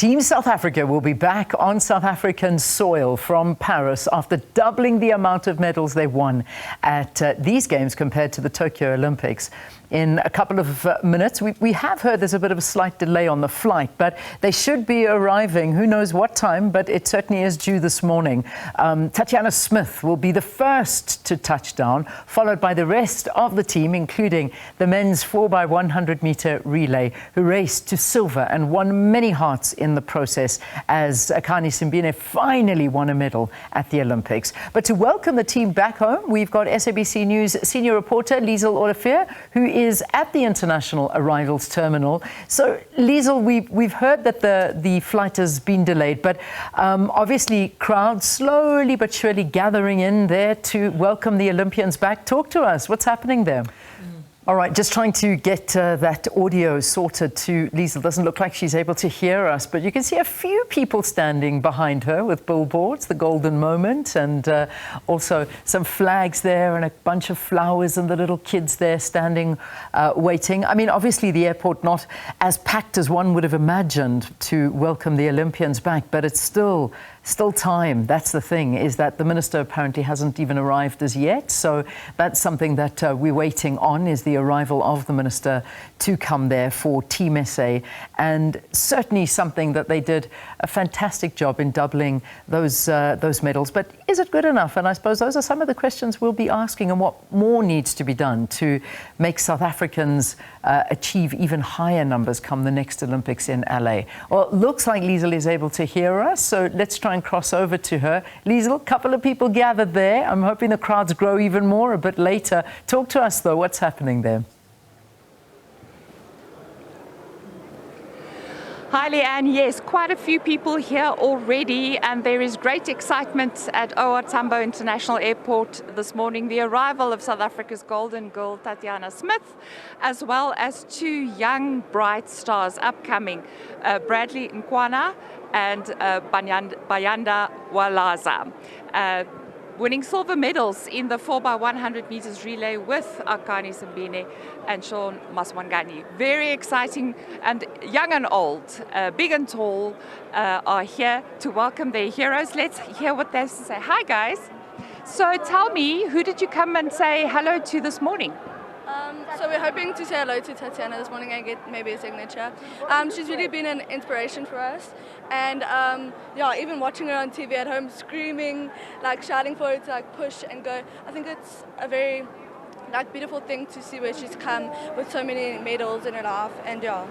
Team South Africa will be back on South African soil from Paris after doubling the amount of medals they won at these games compared to the Tokyo Olympics. In a couple of minutes, we have heard there's a bit of a slight delay on the flight, but they should be arriving, who knows what time, but it certainly is due this morning. Tatjana Smith will be the first to touch down, followed by the rest of the team, including the men's 4x100 meter relay, who raced to silver and won many hearts in the process as Akani Simbine finally won a medal at the Olympics. But to welcome the team back home, we've got SABC News senior reporter Liezl Olivier, who is at the international arrivals terminal. So, Liezl, we've heard that the flight has been delayed, but obviously crowds slowly but surely gathering in there to welcome the Olympians back. Talk to us. What's happening there? All right, just trying to get that audio sorted to Liezl. Doesn't look like she's able to hear us, but you can see a few people standing behind her with billboards, the golden moment, and also some flags there and a bunch of flowers and the little kids there standing, waiting. I mean, obviously the airport not as packed as one would have imagined to welcome the Olympians back, but it's still time. That's the thing, is that the minister apparently hasn't even arrived as yet. So that's something that we're waiting on, is the arrival of the minister to come there for Team SA. And certainly something that they did a fantastic job in doubling those medals. But is it good enough? And I suppose those are some of the questions we'll be asking, and what more needs to be done to make South Africans achieve even higher numbers come the next Olympics in LA. Well, it looks like Liezl is able to hear us, so let's try and cross over to her. Liezl, a couple of people gathered there. I'm hoping the crowds grow even more a bit later. Talk to us, though. What's happening there? Hi, Leanne. Yes, quite a few people here already, and there is great excitement at OR Tambo International Airport this morning. The arrival of South Africa's golden girl, Tatjana Smith, as well as two young bright stars upcoming, Bradley Nkwana and Bayanda Walaza. Winning silver medals in the 4x100 meters relay with Akani Simbine and Sean Maswangani. Very exciting, and young and old, big and tall, are here to welcome their heroes. Let's hear what they have to say. Hi, guys. So tell me, who did you come and say hello to this morning? So we're hoping to say hello to Tatjana this morning and get maybe a signature. She's really been an inspiration for us, and yeah, even watching her on TV at home screaming, like shouting for her to like push and go. I think it's a very beautiful thing to see where she's come with so many medals in her life, and yeah.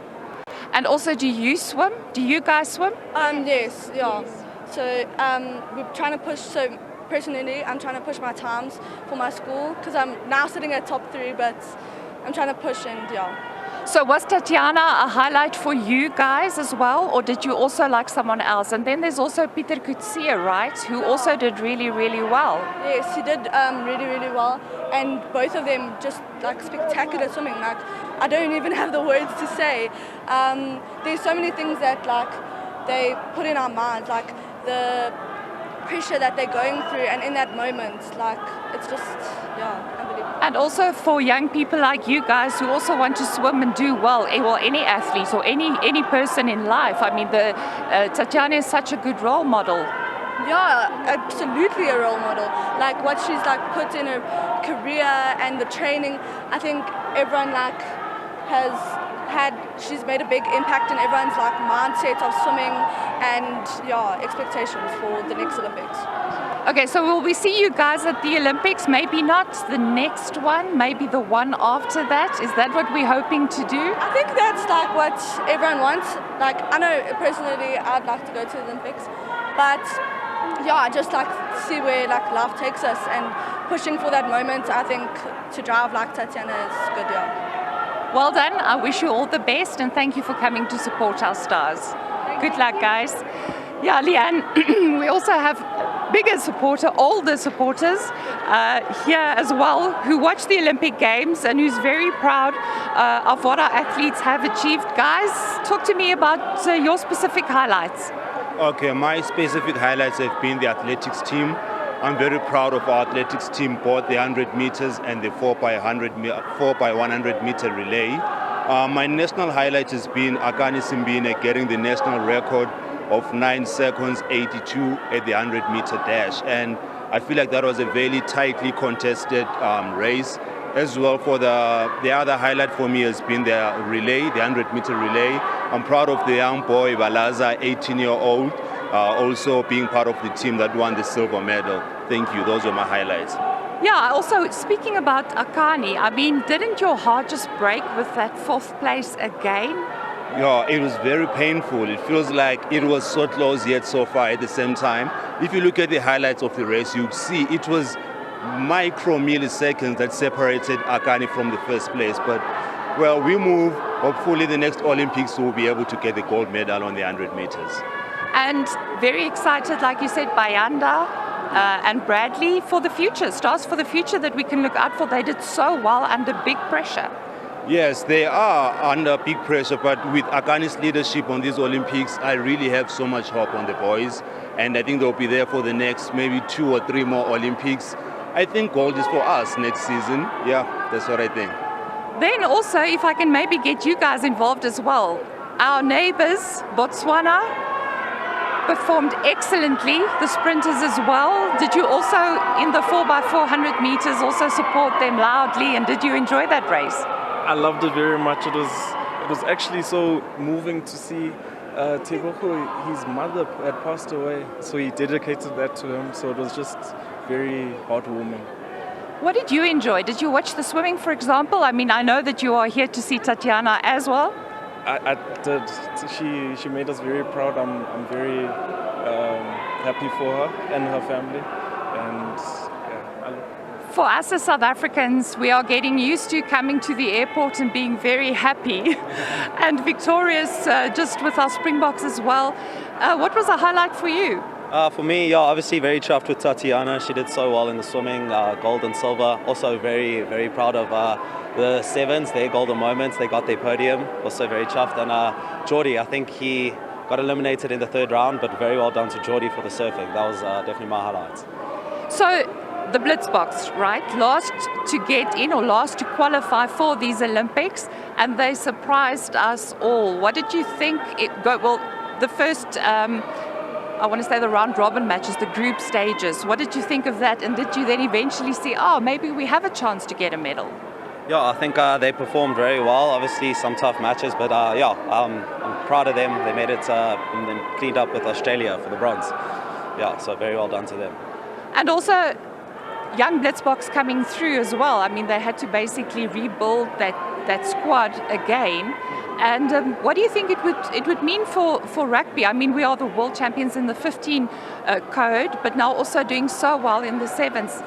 And also, do you swim? Do you guys swim? Yes, yeah. Yes. So we're trying to push. So personally, I'm trying to push my times for my school because I'm now sitting at top 3, but I'm trying to push, and yeah. So was Tatjana a highlight for you guys as well, or did you also like someone else? And then there's also Pieter Coetzee, right, who also did really, really well. Yes, he did really, really well, and both of them just like spectacular swimming. Like, I don't even have the words to say. There's so many things that like they put in our minds, like the pressure that they're going through, and in that moment, like, it's just, yeah, unbelievable. And also for young people like you guys who also want to swim and do well, any athlete or any person in life. I mean, Tatjana is such a good role model. Yeah, absolutely a role model. Like what she's like put in her career and the training, I think everyone like she's made a big impact in everyone's like mindset of swimming and yeah, expectations for the next Olympics. Okay, so will we see you guys at the Olympics? Maybe not the next one, maybe the one after that? Is that what we're hoping to do? I think that's like what everyone wants. Like, I know personally I'd like to go to the Olympics, but yeah, I just like see where like life takes us, and pushing for that moment, I think to drive like Tatjana is good, yeah. Well done. I wish you all the best, and thank you for coming to support our stars. Good luck, guys. Yeah, Leanne, we also have older supporters here as well, who watch the Olympic Games and who's very proud of what our athletes have achieved. Guys, talk to me about your specific highlights. Okay, my specific highlights have been the athletics team. I'm very proud of our athletics team, both the 100 meters and the 4x100 meter relay. My national highlight has been Akani Simbine getting the national record of 9 seconds 82 at the 100-meter dash. And I feel like that was a very tightly contested race. As well, for the other highlight for me has been the relay, the 100-meter relay. I'm proud of the young boy, Balaza, 18-year-old, also being part of the team that won the silver medal. Thank you. Those were my highlights. Yeah, also speaking about Akani, I mean, didn't your heart just break with that 4th place again? Yeah, it was very painful. It feels like it was so close yet so far at the same time. If you look at the highlights of the race, you'd see it was micro milliseconds that separated Akani from the first place. But, well, we move. Hopefully the next Olympics we'll be able to get the gold medal on the 100 meters. And very excited, like you said, Bayanda and Bradley for the future, stars for the future that we can look out for. They did so well under big pressure. Yes, they are under big pressure, but with Akani's leadership on these Olympics, I really have so much hope on the boys. And I think they'll be there for the next maybe 2 or 3 more Olympics. I think gold is for us next season. Yeah, that's what I think. Then also, if I can maybe get you guys involved as well. Our neighbors, Botswana, performed excellently, the sprinters as well. Did you also, in the 4x400 meters, also support them loudly, and did you enjoy that race? I loved it very much. It was actually so moving to see Teboko, his mother had passed away, so he dedicated that to him, so it was just very heartwarming. What did you enjoy? Did you watch the swimming, for example? I mean, I know that you are here to see Tatjana as well. I did. She made us very proud. I'm very happy for her and her family. And yeah, for us as South Africans, we are getting used to coming to the airport and being very happy and victorious just with our Springboks as well. What was a highlight for you? For me, yeah, obviously very chuffed with Tatjana. She did so well in the swimming, gold and silver. Also very, very proud of the sevens, their golden moments. They got their podium. Also very chuffed. And Jordy, I think he got eliminated in the 3rd round, but very well done to Jordy for the surfing. That was definitely my highlights. So the Blitzboks, right? Last to get in or last to qualify for these Olympics, and they surprised us all. What did you think? Well, the first... I want to say the round robin matches, the group stages. What did you think of that? And did you then eventually see, maybe we have a chance to get a medal? Yeah, I think they performed very well. Obviously some tough matches, but I'm proud of them. They made it and then cleaned up with Australia for the bronze. Yeah, so very well done to them. And also young Blitzboks coming through as well. I mean, they had to basically rebuild that squad again. And what do you think it would mean for rugby? I mean, we are the world champions in the 15 code, but now also doing so well in the sevens.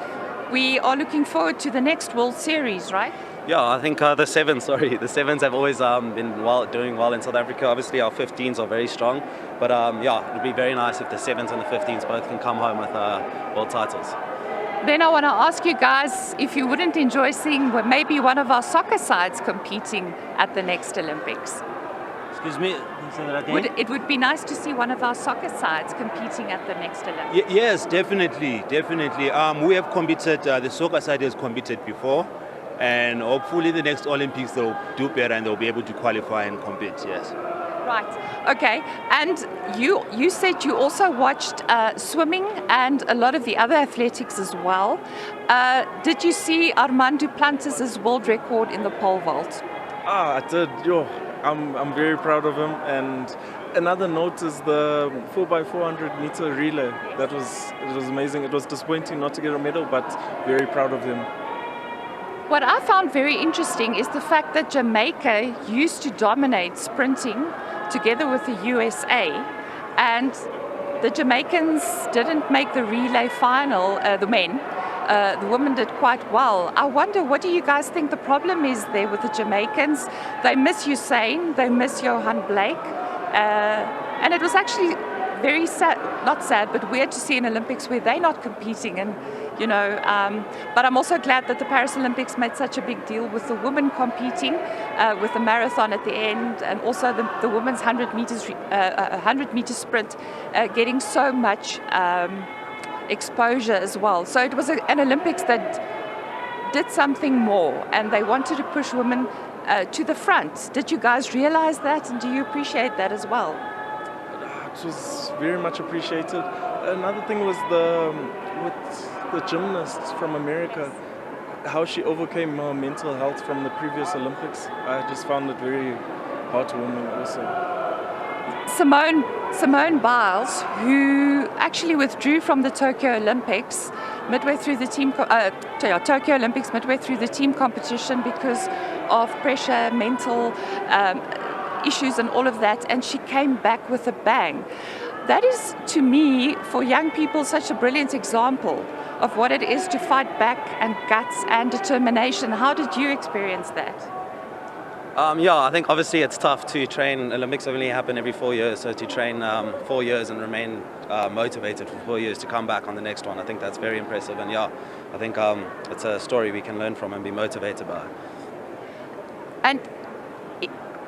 We are looking forward to the next World Series, right? Yeah, I think the sevens have always been doing well in South Africa. Obviously, our 15s are very strong, but it would be very nice if the sevens and the 15s both can come home with world titles. Then I want to ask you guys if you wouldn't enjoy seeing maybe one of our soccer sides competing at the next Olympics. Excuse me, say that again? It would be nice to see one of our soccer sides competing at the next Olympics. Yes, definitely. We have competed, the soccer side has competed before, and hopefully the next Olympics they'll do better and they'll be able to qualify and compete, yes. Right, okay. And you said you also watched swimming and a lot of the other athletics as well. Did you see Armand Duplantis' world record in the pole vault? I did. I'm very proud of him. And another note is the 4x400 meter relay. It was amazing. It was disappointing not to get a medal, but very proud of him. What I found very interesting is the fact that Jamaica used to dominate sprinting together with the USA, and the Jamaicans didn't make the relay final, the men. The women did quite well. I wonder, what do you guys think the problem is there with the Jamaicans? They miss Usain, they miss Johan Blake, and it was actually very sad, not sad, but weird to see in Olympics where they're not competing. And but I'm also glad that the Paris Olympics made such a big deal with the women competing with the marathon at the end, and also the women's 100 meter sprint getting so much exposure as well. So it was an Olympics that did something more, and they wanted to push women to the front. Did you guys realize that, and do you appreciate that as well? It was very much appreciated. Another thing was with the gymnasts from America, how she overcame her mental health from the previous Olympics. I just found it very heartwarming also. Simone Biles, who actually withdrew from the Tokyo Olympics midway through the Tokyo Olympics midway through the team competition because of pressure, mental issues and all of that, and she came back with a bang. That is, to me, for young people, such a brilliant example of what it is to fight back and guts and determination. How did you experience that? I think obviously it's tough to train. Olympics only happen every 4 years, so to train 4 years and remain motivated for 4 years to come back on the next one, I think that's very impressive. And I think it's a story we can learn from and be motivated by. And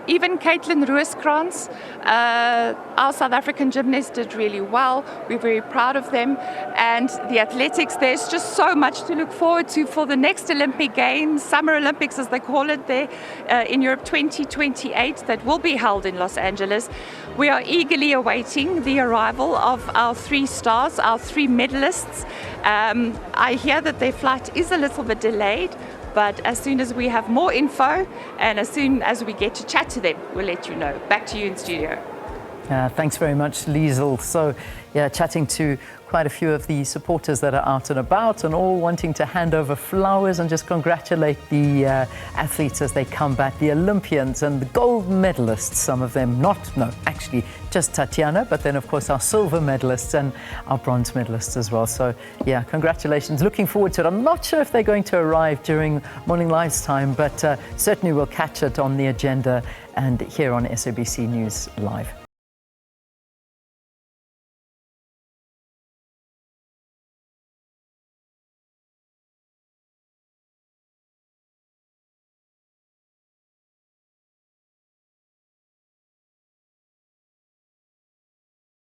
even Caitlin Rooskrans, our South African gymnast, did really well. We're very proud of them. And the athletics, there's just so much to look forward to for the next Olympic Games, Summer Olympics as they call it there in Europe 2028, that will be held in Los Angeles. We are eagerly awaiting the arrival of our 3 stars, our 3 medalists. I hear that their flight is a little bit delayed, but as soon as we have more info and as soon as we get to chat to them, we'll let you know. Back to you in studio. Thanks very much, Liezl. So, chatting to quite a few of the supporters that are out and about and all wanting to hand over flowers and just congratulate the athletes as they come back, the Olympians and the gold medalists, some of them, actually just Tatjana, but then of course our silver medalists and our bronze medalists as well. So congratulations, looking forward to it. I'm not sure if they're going to arrive during Morning Live's time, but certainly we'll catch it on the agenda and here on SABC News Live.